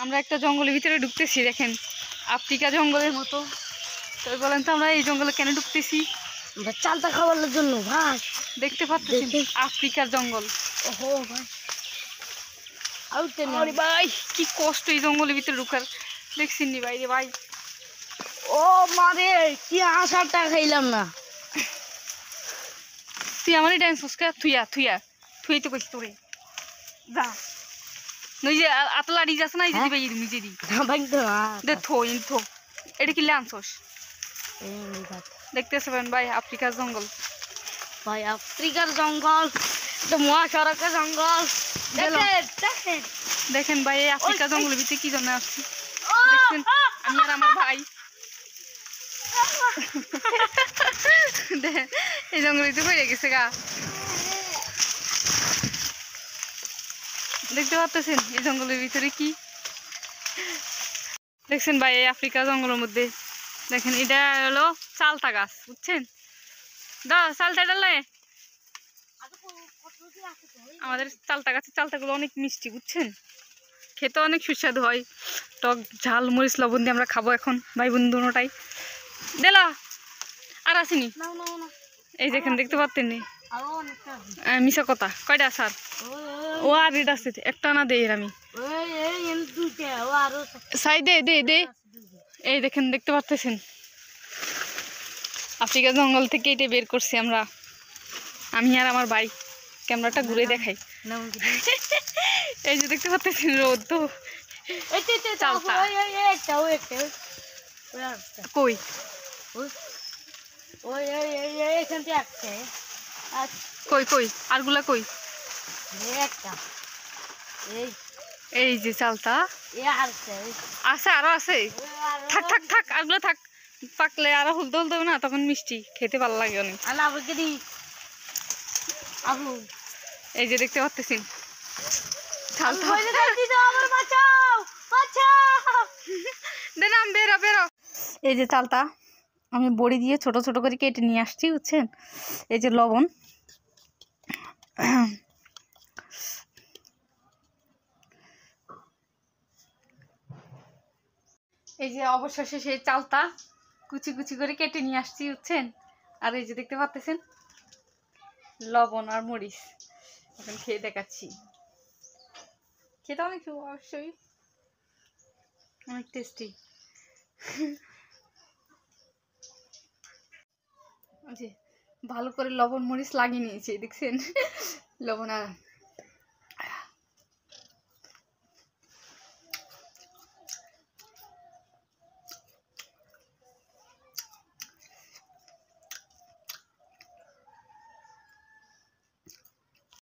আমরা একটা জঙ্গলের ভিতরে ঢুকতেছি, দেখেন আফ্রিকা জঙ্গলের মতো। তো বলেন তো আমরা এই জঙ্গলে কেন ঢুকতেছি? চালতা খাওয়ার জন্য ভাই। দেখতে পাচ্ছেন আফ্রিকার জঙ্গল। ওহো ভাই, আরে ভাই কি কষ্ট এই জঙ্গলের ভিতরে ঢুকার, দেখছেন নি ভাই রে ভাই। ও মারে কি আশাটা খাইলাম না। তুই আমারই ডান্স ফুসকা থুইয়া থুইয়া থুই তো কইছি তোরে যা নই যে আতলাড়ি যাস না, এই যে ভাই নিজে দি ভাই তো দে থো ইন থো। এটা কি লাঞ্চস দেখতেছ ভাই আফ্রিকার জঙ্গল। ভাই আফ্রিকার জঙ্গল, এটা মহাসড়কের জঙ্গল। দেখেন দেখেন দেখেন ভাই এই আফ্রিকা জঙ্গলের ভিতরে কি জন্য আসছি দেখছেন আমি আর আমার ভাই। এই জঙ্গলের ভিতরে পড়ে গেছে গা, দেখতে পাচ্ছেন এই জঙ্গলের ভিতরে কি দেখছেন ভাই। এই আফ্রিকা জঙ্গলের মধ্যে দেখেন এটা হলো চালতা গাছ, বুঝছেন? চালতা ডালে আমাদের চালতা গাছের চালতাগুলো অনেক মিষ্টি, বুঝছেন? খেতে অনেক সুস্বাদু হয়, টক ঝাল মরিচ লবণ দিয়ে আমরা খাবো এখন ভাই বোন দুটাই। দেলা আর আসেনি এই দেখেন দেখতে পাচ্ছেন মিশা কথা কয়টা স্যার ও আর রেড আছে একটা না দেই আমি সাই দে দে দে। এই দেখেন দেখতে পাচ্ছেন আফ্রিকা জঙ্গল থেকে এটা বের করছি আমরা, আমি আর আমার ভাই। ক্যামেরাটা ঘুরে দেখাই। এই যে দেখতে পাচ্ছেন রোদ তো কই কই কই আরগুলা কই? এই যে চালতা আছে আরো আছে, থাক থাক থাক আরগুলো থাক, পাকলে আরো হুলতে হুলতে না তখন মিষ্টি খেতে ভালো লাগে অনেক। এই যে দেখতে পাচ্ছেন বেরো বেরো। এই যে চালতা আমি বড়ি দিয়ে ছোট ছোট করে কেটে নিয়ে আসছি, বুঝছেন? এই যে লবণ, এই যে অবশেষে সেই চালতা কুচি কুচি করে কেটে নিয়ে আসছি, বুঝছেন? আর এই যে দেখতে পাচ্ছেন লবণ আর মরিচ, এখন খেয়ে দেখাচ্ছি। খেতে অনেক অবশ্যই অনেক টেস্টি। ভালো করে লবণ মরিচ লাগিয়ে নিয়েছি, দেখছেন? লবণ আর